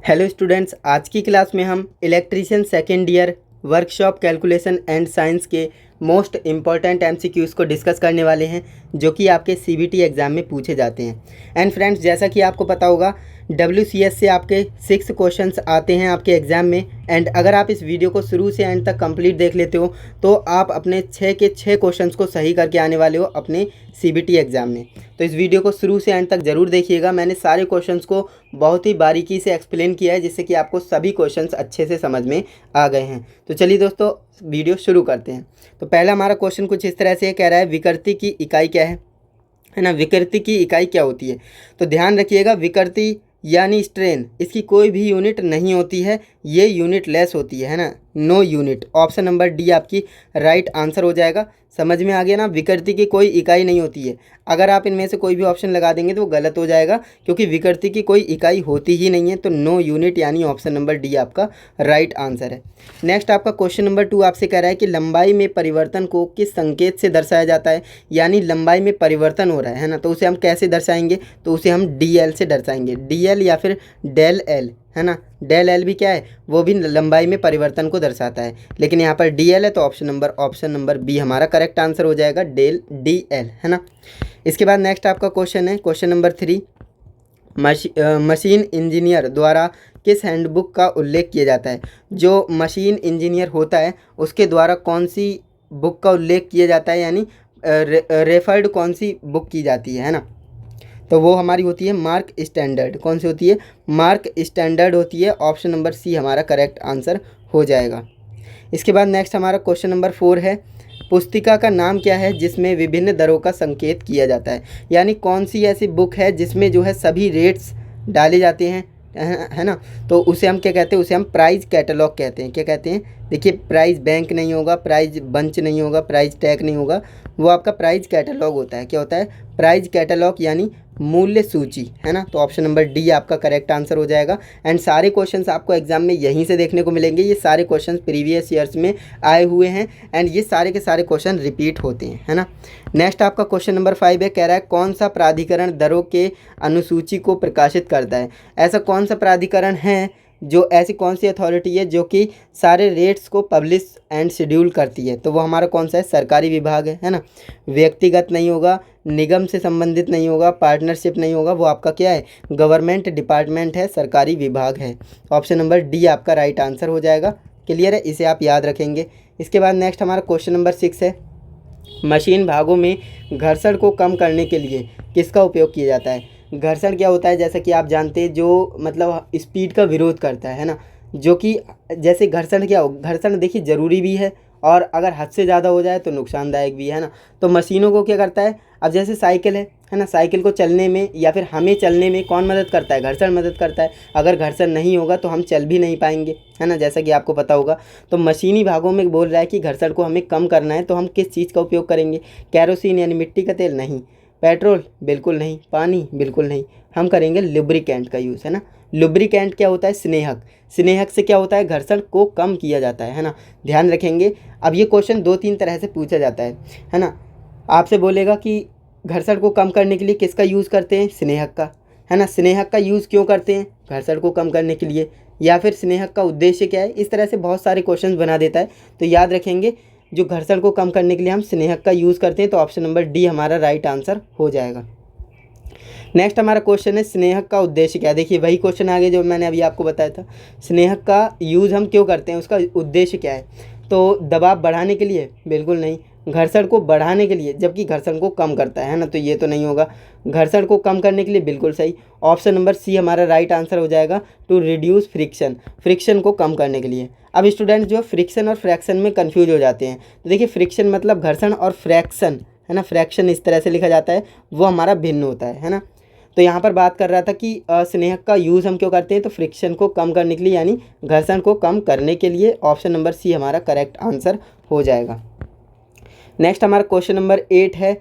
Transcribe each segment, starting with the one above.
Hello students, आज की class में हम electrician second year workshop calculation and science के मोस्ट इम्पॉर्टेंट एमसीक्यूज़ को डिस्कस करने वाले हैं जो कि आपके सीबीटी एग्ज़ाम में पूछे जाते हैं। एंड फ्रेंड्स, जैसा कि आपको पता होगा डब्ल्यूसीएस से आपके 6 क्वेश्चंस आते हैं आपके एग्ज़ाम में। एंड अगर आप इस वीडियो को शुरू से एंड तक कंप्लीट देख लेते हो तो आप अपने 6 के 6 क्वेश्चंस को सही करके आने वाले हो अपने सीबीटी एग्ज़ाम में। तो इस वीडियो को शुरू से एंड तक ज़रूर देखिएगा। मैंने सारे क्वेश्चंस को बहुत ही बारीकी से एक्सप्लेन किया है जिससे कि आपको सभी क्वेश्चंस अच्छे से समझ में आ गए हैं। तो चलिए दोस्तों, वीडियो शुरू करते हैं। तो पहला हमारा क्वेश्चन कुछ इस तरह से कह रहा है, विकृति की इकाई क्या है ना। विकृति की इकाई क्या होती है? तो ध्यान रखिएगा, विकृति यानी स्ट्रेन, इसकी कोई भी यूनिट नहीं होती है, ये यूनिट लेस होती है ना, no unit. Option number D आपकी राइट आंसर हो जाएगा। समझ में आ गया ना, विकृति की कोई इकाई नहीं होती है। अगर आप इनमें से कोई भी ऑप्शन लगा देंगे तो वो गलत हो जाएगा क्योंकि विकृति की कोई इकाई होती ही नहीं है। तो नो यूनिट यानी ऑप्शन नंबर डी आपका राइट आंसर है। नेक्स्ट आपका क्वेश्चन नंबर 2 आपसे कह रहा है कि लंबाई में परिवर्तन को किस संकेत से दर्शाया जाता है। यानी लंबाई में परिवर्तन हो रहा है ना, तो उसे हम कैसे दर्शाएंगे? तो उसे हम डी एल से दर्शाएंगे, डी एल या फिर डेल एल, है ना। डेल एल भी क्या है, वो भी लंबाई में परिवर्तन को दर्शाता है, लेकिन यहाँ पर डी एल है तो ऑप्शन नंबर बी हमारा करेक्ट आंसर हो जाएगा, डेल डी एल, है ना। इसके बाद नेक्स्ट आपका क्वेश्चन है क्वेश्चन नंबर 3, मशीन इंजीनियर द्वारा किस हैंडबुक का उल्लेख किया जाता है। जो मशीन इंजीनियर होता है उसके द्वारा कौन सी बुक का उल्लेख किया जाता है, यानी रेफर्ड कौन सी बुक की जाती है ना। तो वो हमारी होती है मार्क स्टैंडर्ड। कौन सी होती है? मार्क स्टैंडर्ड होती है। ऑप्शन नंबर सी हमारा करेक्ट आंसर हो जाएगा। इसके बाद नेक्स्ट हमारा क्वेश्चन नंबर 4 है, पुस्तिका का नाम क्या है जिसमें विभिन्न दरों का संकेत किया जाता है। यानी कौन सी ऐसी बुक है जिसमें जो है सभी रेट्स डाले जाते हैं, है ना। तो उसे हम क्या कहते हैं? उसे हम प्राइस कैटलॉग कहते हैं। क्या कहते हैं? देखिए, प्राइस बैंक नहीं होगा, प्राइस बंच नहीं होगा, प्राइस टैग नहीं होगा, वो आपका प्राइस कैटलॉग होता है। क्या होता है? प्राइस कैटलॉग यानी मूल्य सूची, है ना। तो ऑप्शन नंबर डी आपका करेक्ट आंसर हो जाएगा। एंड सारे क्वेश्चंस आपको एग्जाम में यहीं से देखने को मिलेंगे। ये सारे क्वेश्चंस प्रीवियस ईयर्स में आए हुए हैं एंड ये सारे के सारे क्वेश्चन रिपीट होते हैं, है ना। नेक्स्ट आपका क्वेश्चन नंबर 5 है, कह रहा है कौन सा प्राधिकरण दरों के अनुसूची को प्रकाशित करता है। ऐसा कौन सा प्राधिकरण है, जो ऐसी कौन सी अथॉरिटी है जो कि सारे रेट्स को पब्लिश एंड शेड्यूल करती है। तो वो हमारा कौन सा है? सरकारी विभाग है ना। व्यक्तिगत नहीं होगा, निगम से संबंधित नहीं होगा, पार्टनरशिप नहीं होगा, वो आपका क्या है? गवर्नमेंट डिपार्टमेंट है, सरकारी विभाग है। ऑप्शन नंबर डी आपका राइट आंसर हो जाएगा। क्लियर है, इसे आप याद रखेंगे। इसके बाद नेक्स्ट हमारा क्वेश्चन नंबर 6 है, मशीन भागों में घर्षण को कम करने के लिए किसका उपयोग किया जाता है। घर्षण क्या होता है? जैसा कि आप जानते हैं, जो मतलब स्पीड का विरोध करता है ना। जो कि जैसे घर्षण क्या हो, घर्षण देखिए ज़रूरी भी है और अगर हद से ज़्यादा हो जाए तो नुकसानदायक भी है ना। तो मशीनों को क्या करता है? अब जैसे साइकिल है ना, साइकिल को चलने में या फिर हमें चलने में कौन मदद करता है? घर्षण मदद करता है। अगर घर्षण नहीं होगा तो हम चल भी नहीं पाएंगे, है ना, जैसा कि आपको पता होगा। तो मशीनी भागों में बोल रहा है कि घर्षण को हमें कम करना है, तो हम किस चीज़ का उपयोग करेंगे? कैरोसिन यानी मिट्टी का तेल? नहीं। पेट्रोल? बिल्कुल नहीं। पानी? बिल्कुल नहीं। हम करेंगे लुब्रिकेंट का यूज़, है ना। लुब्रिकेंट क्या होता है? स्नेहक। स्नेहक से क्या होता है? घर्षण को कम किया जाता है ना। ध्यान रखेंगे। अब ये क्वेश्चन 2-3 तरह से पूछा जाता है ना। आपसे बोलेगा कि घर्षण को कम करने के लिए किसका यूज़ करते हैं? स्नेहक का, है ना। स्नेहक का यूज़ क्यों करते हैं? घर्षण को कम करने के लिए। या फिर स्नेहक का उद्देश्य क्या है? इस तरह से बहुत सारे क्वेश्चन बना देता है। तो याद रखेंगे, जो घर्षण को कम करने के लिए हम स्नेहक का यूज़ करते हैं। तो ऑप्शन नंबर डी हमारा राइट आंसर हो जाएगा। नेक्स्ट हमारा क्वेश्चन है, स्नेहक का उद्देश्य क्या है। देखिए, वही क्वेश्चन आगे जो मैंने अभी आपको बताया था। स्नेहक का यूज़ हम क्यों करते हैं, उसका उद्देश्य क्या है? तो दबाव बढ़ाने के लिए? बिल्कुल नहीं। घर्षण को बढ़ाने के लिए, जबकि घर्षण को कम करता है ना, तो ये तो नहीं होगा। घर्षण को कम करने के लिए? बिल्कुल सही। ऑप्शन नंबर सी हमारा राइट आंसर हो जाएगा, टू रिड्यूस फ्रिक्शन, फ्रिक्शन को कम करने के लिए। अब स्टूडेंट जो फ्रिक्शन और फ्रैक्शन में कंफ्यूज हो जाते हैं। तो देखिए, फ्रिक्शन मतलब घर्षण और फ्रैक्शन, है ना, फ्रैक्शन इस तरह से लिखा जाता है, वो हमारा भिन्न होता है ना। तो यहाँ पर बात कर रहा था कि स्नेहक का यूज़ हम क्यों करते हैं? तो फ्रिक्शन को कम करने के लिए, यानी घर्षण को कम करने के लिए। ऑप्शन नंबर सी हमारा करेक्ट आंसर हो जाएगा। नेक्स्ट हमारा क्वेश्चन नंबर 8 है,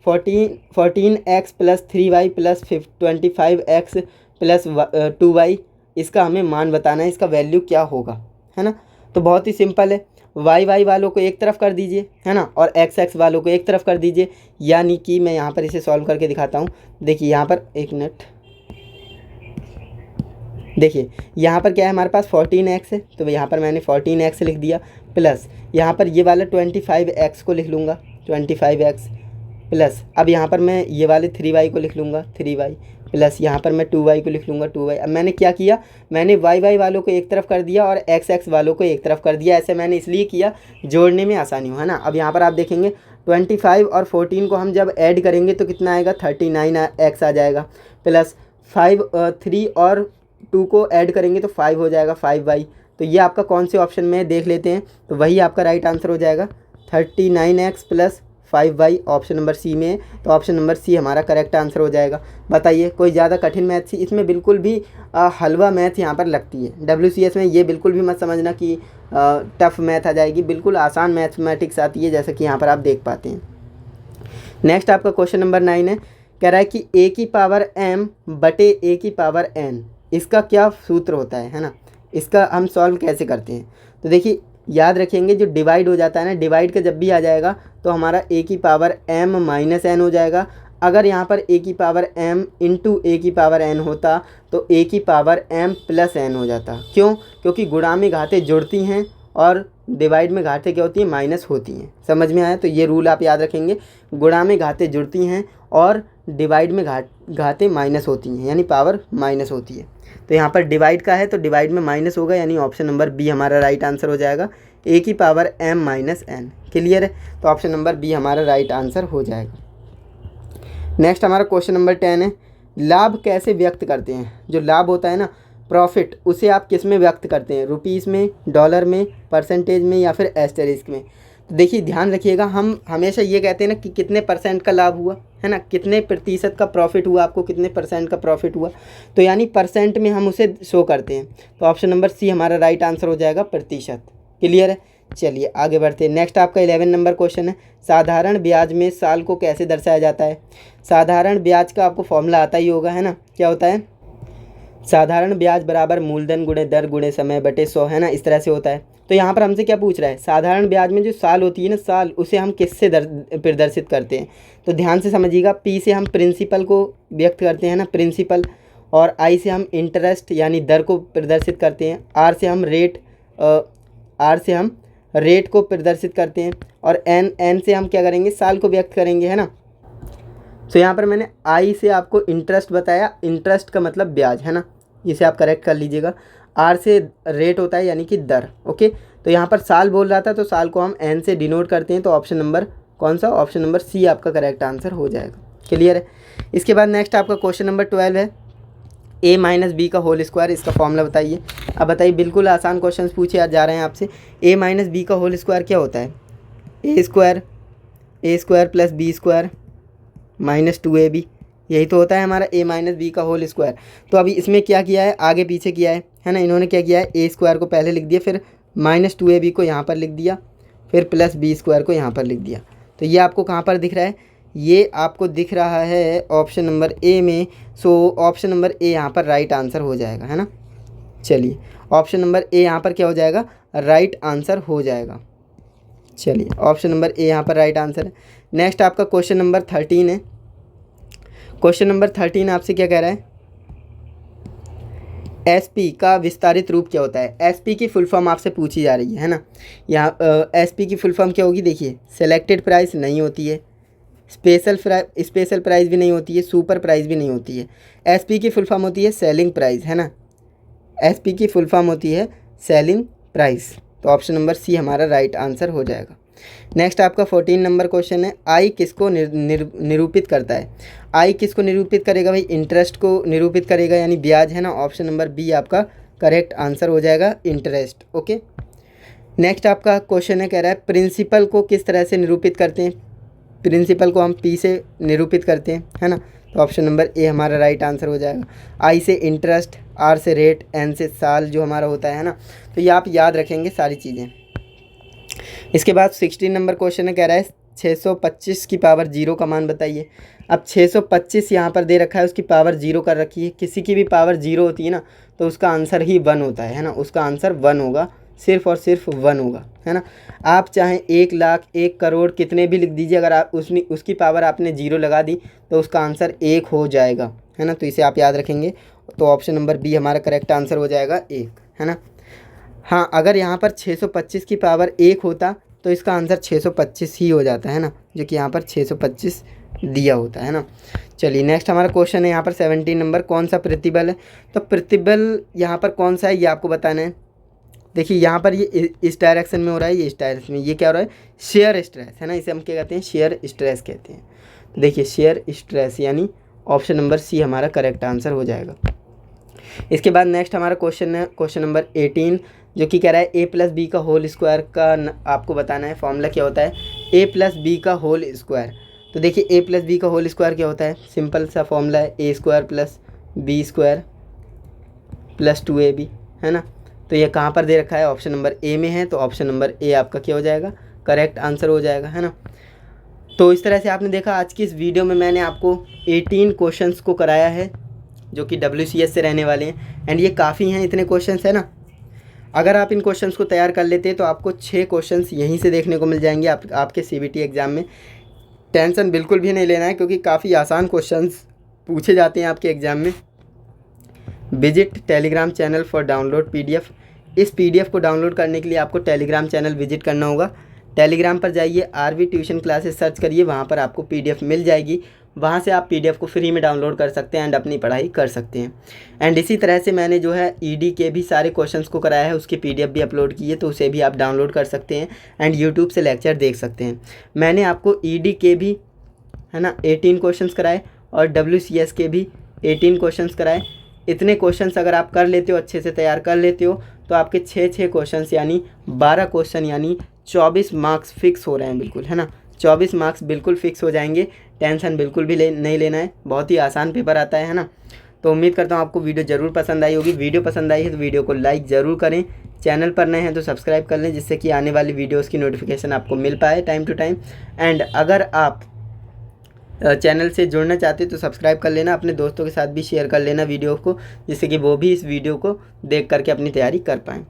14x + 3y + 25x + 2y, इसका हमें मान बताना है, इसका वैल्यू क्या होगा, है ना। तो बहुत ही सिंपल है, y वालों को एक तरफ कर दीजिए, है ना, और x वालों को एक तरफ कर दीजिए। यानी कि मैं यहाँ पर इसे सॉल्व करके दिखाता हूँ। देखिए यहाँ पर, एक मिनट, देखिए यहाँ पर क्या है, हमारे पास 14x है, तो यहाँ पर मैंने 14x लिख दिया, प्लस यहाँ पर ये वाला 25x को लिख लूँगा, 25x प्लस, अब यहाँ पर मैं ये वाले 3y को लिख लूँगा, 3y प्लस, यहाँ पर मैं 2y को लिख लूँगा, 2y। अब मैंने क्या किया, मैंने y वालों को एक तरफ कर दिया और x वालों को एक तरफ कर दिया। ऐसे मैंने इसलिए किया जोड़ने में आसानी हो, है ना। अब यहाँ पर आप देखेंगे 25 और 14 को हम जब ऐड करेंगे तो कितना आएगा, 39x आ जाएगा, प्लस 3 और 2 को ऐड करेंगे तो 5 हो जाएगा, 5y। तो ये आपका कौन से ऑप्शन में है देख लेते हैं, तो वही आपका राइट आंसर हो जाएगा, 39x plus 5y option number C में है। तो ऑप्शन नंबर सी हमारा करेक्ट आंसर हो जाएगा। बताइए कोई ज़्यादा कठिन मैथ थी इसमें, बिल्कुल भी हलवा मैथ यहाँ पर लगती है। WCS में ये बिल्कुल भी मत समझना कि टफ मैथ आ जाएगी, बिल्कुल आसान मैथमेटिक्स आती है, जैसे कि यहाँ पर आप देख पाते हैं। नेक्स्ट आपका क्वेश्चन नंबर 9 है, कह रहा है कि a की पावर m बटे a की पावर n, इसका क्या सूत्र होता है ना, इसका हम सॉल्व कैसे करते हैं। तो देखिए याद रखेंगे, जो डिवाइड हो जाता है ना, डिवाइड का जब भी आ जाएगा तो हमारा a की पावर m माइनस n हो जाएगा। अगर यहाँ पर a की पावर m इंटू a की पावर n होता तो a की पावर m प्लस n हो जाता। क्यों, क्योंकि गुणा में घातें जुड़ती हैं और डिवाइड में घातें क्या होती हैं, माइनस होती हैं। समझ में आया, तो ये रूल आप याद रखेंगे, गुणा में घातें जुड़ती हैं और डिवाइड में घातें माइनस होती हैं, यानी पावर माइनस होती है। तो यहाँ पर डिवाइड का है तो डिवाइड में माइनस होगा, यानी ऑप्शन नंबर बी हमारा राइट आंसर हो जाएगा, a की power m minus n। Clear है, तो ऑप्शन नंबर बी हमारा राइट आंसर हो जाएगा। नेक्स्ट हमारा क्वेश्चन नंबर 10 है, लाभ कैसे व्यक्त करते हैं। जो लाभ होता है ना, प्रॉफिट, उसे आप किस में व्यक्त करते हैं, रुपीज़ में, डॉलर में, परसेंटेज में या फिर एस्टेरिस्क में। तो देखिए ध्यान रखिएगा, हम हमेशा ये कहते हैं ना कि कितने परसेंट का लाभ हुआ, है ना, कितने प्रतिशत का प्रॉफिट हुआ, आपको कितने परसेंट का प्रॉफिट हुआ, तो यानी परसेंट में हम उसे शो करते हैं। तो ऑप्शन नंबर सी हमारा राइट आंसर हो जाएगा, प्रतिशत। क्लियर है, चलिए आगे बढ़ते हैं। नेक्स्ट आपका 11 नंबर क्वेश्चन है, साधारण ब्याज में साल को कैसे दर्शाया जाता है। साधारण ब्याज का आपको फॉर्मूला आता ही होगा, है ना, क्या होता है, साधारण ब्याज बराबर मूलधन गुणे दर गुणे समय बटे 100, है ना, इस तरह से होता है। तो यहाँ पर हमसे क्या पूछ रहा है, साधारण ब्याज में जो साल होती है ना, साल, उसे हम किससे प्रदर्शित करते हैं। तो ध्यान से समझिएगा, पी से हम प्रिंसिपल को व्यक्त करते हैं ना, प्रिंसिपल, और आई से हम इंटरेस्ट यानी दर को प्रदर्शित करते हैं, आर से हम रेट को प्रदर्शित करते हैं, और एन से हम क्या करेंगे, साल को व्यक्त करेंगे, है ना। तो यहाँ पर मैंने आई से आपको इंटरेस्ट बताया, इंटरेस्ट का मतलब ब्याज, है ना, इसे आप करेक्ट कर लीजिएगा। आर से रेट होता है यानी कि दर, ओके। तो यहाँ पर साल बोल रहा था तो साल को हम एन से डिनोट करते हैं, तो ऑप्शन नंबर कौन सा, ऑप्शन नंबर सी आपका करेक्ट आंसर हो जाएगा। क्लियर है। इसके बाद नेक्स्ट आपका क्वेश्चन नंबर 12 है, a माइनस बी का होल स्क्वायर, इसका फॉर्मूला बताइए। अब बताइए, बिल्कुल आसान क्वेश्चन पूछे जा रहे हैं आपसे। a माइनस बी का होल स्क्वायर क्या होता है, A square plus B square minus 2ab, यही तो होता है हमारा a माइनस बी का होल स्क्वायर। तो अभी इसमें क्या किया है, आगे पीछे किया है ना, इन्होंने क्या किया है, a स्क्वायर को पहले लिख दिया, फिर माइनस 2ab को यहाँ पर लिख दिया, फिर प्लस बी स्क्वायर को यहाँ पर लिख दिया। तो ये आपको कहाँ पर दिख रहा है, ये आपको दिख रहा है ऑप्शन नंबर ए में। सो ऑप्शन नंबर ए यहाँ पर राइट आंसर हो जाएगा, है ना। चलिए ऑप्शन नंबर ए यहाँ पर क्या हो जाएगा, राइट आंसर हो जाएगा। चलिए ऑप्शन नंबर ए यहाँ पर राइट आंसर है। नेक्स्ट आपका क्वेश्चन नंबर 13 है। क्वेश्चन नंबर 13 आपसे क्या कह रहा है, एसपी का विस्तारित रूप क्या होता है। एसपी की फुल फॉर्म आपसे पूछी जा रही है ना। यहाँ एसपी की फुल फॉर्म क्या होगी, देखिए, सेलेक्टेड प्राइस नहीं होती है, स्पेशल प्राइस भी नहीं होती है, सुपर प्राइस भी नहीं होती है। एसपी की फुल फॉर्म होती है सेलिंग प्राइस, है ना, एसपी की फुल फॉर्म होती है सेलिंग प्राइस। तो ऑप्शन नंबर सी हमारा राइट आंसर हो जाएगा। नेक्स्ट आपका 14 नंबर क्वेश्चन है, आई किसको निरूपित करता है। आई किसको निरूपित करेगा भाई, इंटरेस्ट को निरूपित करेगा, यानी ब्याज, है ना। ऑप्शन नंबर बी आपका करेक्ट आंसर हो जाएगा, इंटरेस्ट, ओके। नेक्स्ट आपका क्वेश्चन है, कह रहा है प्रिंसिपल को किस तरह से निरूपित करते हैं। प्रिंसिपल को हम पी से निरूपित करते हैं, है ना। तो ऑप्शन नंबर ए हमारा राइट आंसर हो जाएगा। आई से इंटरेस्ट, आर से रेट, एन से साल जो हमारा होता है ना। तो ये आप याद रखेंगे सारी चीज़ें। इसके बाद 16 नंबर क्वेश्चन है, कह रहा है 625 की पावर 0 का मान बताइए। अब 625 यहाँ पर दे रखा है, उसकी पावर 0 कर रखी है। किसी की भी पावर 0 होती है ना, तो उसका आंसर ही 1 होता है ना, उसका आंसर 1 होगा, सिर्फ और सिर्फ 1 होगा, है ना। आप चाहें 1 लाख, 1 करोड़ कितने भी लिख दीजिए, अगर आप उसकी पावर आपने 0 लगा दी तो उसका आंसर 1 हो जाएगा, है ना। तो इसे आप याद रखेंगे। तो ऑप्शन नंबर बी हमारा करेक्ट आंसर हो जाएगा 1, है ना। हाँ, अगर यहाँ पर 625 की पावर 1 होता तो इसका आंसर 625 ही हो जाता, है ना, जो कि यहाँ पर 625 दिया होता है ना। चलिए नेक्स्ट हमारा क्वेश्चन है यहाँ पर 17 नंबर, कौन सा प्रतिबल है। तो प्रतिबल यहाँ पर कौन सा है ये आपको बताना है। देखिए यहाँ पर ये इस डायरेक्शन में हो रहा है, ये इस डायरेक्शन में, ये क्या हो रहा है, शेयर स्ट्रेस, है ना, इसे हम क्या कहते हैं, शेयर स्ट्रेस कहते हैं। तो देखिए शेयर स्ट्रेस यानी ऑप्शन नंबर सी हमारा करेक्ट आंसर हो जाएगा। इसके बाद नेक्स्ट हमारा क्वेश्चन है क्वेश्चन नंबर 18, जो कि कह रहा है ए प्लस बी का होल स्क्वायर का आपको बताना है फॉर्मूला क्या होता है, ए प्लस बी का होल स्क्वायर। तो देखिए ए प्लस बी का होल स्क्वायर क्या होता है, सिंपल सा फॉर्मूला है A square plus B square plus 2ab, है ना। तो ये कहाँ पर दे रखा है, ऑप्शन नंबर ए में है, तो ऑप्शन नंबर ए आपका क्या हो जाएगा, करेक्ट आंसर हो जाएगा, है ना। तो इस तरह से आपने देखा आज की इस वीडियो में मैंने आपको 18 क्वेश्चंस को कराया है जो कि WCS से रहने वाले हैं, एंड ये काफ़ी हैं, इतने क्वेश्चंस है ना। अगर आप इन क्वेश्चंस को तैयार कर लेते हैं तो आपको 6 क्वेश्चंस यहीं से देखने को मिल जाएंगे आपके CBT एग्ज़ाम में। टेंशन बिल्कुल भी नहीं लेना है क्योंकि काफ़ी आसान क्वेश्चंस पूछे जाते हैं आपके एग्ज़ाम में। Visit Telegram channel for download PDF। इस PDF को डाउनलोड करने के लिए आपको टेलीग्राम चैनल विजिट करना होगा। टेलीग्राम पर जाइए, RV ट्यूशन क्लासेस सर्च करिए, वहाँ पर आपको PDF मिल जाएगी। वहाँ से आप PDF को फ्री में डाउनलोड कर सकते हैं एंड अपनी पढ़ाई कर सकते हैं। एंड इसी तरह से मैंने जो है ED के भी सारे क्वेश्चंस को कराया है, उसकी PDF भी अपलोड की है, तो उसे भी आप डाउनलोड कर सकते हैं एंड यूट्यूब से लेक्चर देख सकते हैं। मैंने आपको ED के भी, है ना, 18 क्वेश्चंस कराए और WCS के भी 18 क्वेश्चंस कराए। इतने क्वेश्चंस अगर आप कर लेते हो, अच्छे से तैयार कर लेते हो, तो आपके 6 क्वेश्चंस यानी 12 क्वेश्चन यानी 24 मार्क्स फिक्स हो रहे हैं, बिल्कुल, है ना। 24 मार्क्स बिल्कुल फिक्स हो जाएंगे, टेंशन बिल्कुल भी नहीं लेना है, बहुत ही आसान पेपर आता है ना। तो उम्मीद करता हूँ आपको वीडियो ज़रूर पसंद आई होगी। वीडियो पसंद आई है तो वीडियो को लाइक ज़रूर करें, चैनल पर नए हैं तो सब्सक्राइब कर लें, जिससे कि आने वाली वीडियोज़ की नोटिफिकेशन आपको मिल पाए टाइम टू टाइम। एंड अगर आप चैनल से जुड़ना चाहते तो सब्सक्राइब कर लेना, अपने दोस्तों के साथ भी शेयर कर लेना वीडियो को, जिससे कि वो भी इस वीडियो को देख करके अपनी तैयारी कर पाएँ।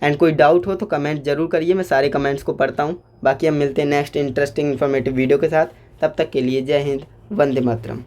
एंड कोई डाउट हो तो कमेंट ज़रूर करिए, मैं सारे कमेंट्स को पढ़ता हूँ। बाकी हम मिलते हैं नेक्स्ट इंटरेस्टिंग इन्फॉर्मेटिव वीडियो के साथ, तब तक के लिए जय हिंद, वंदे मातरम।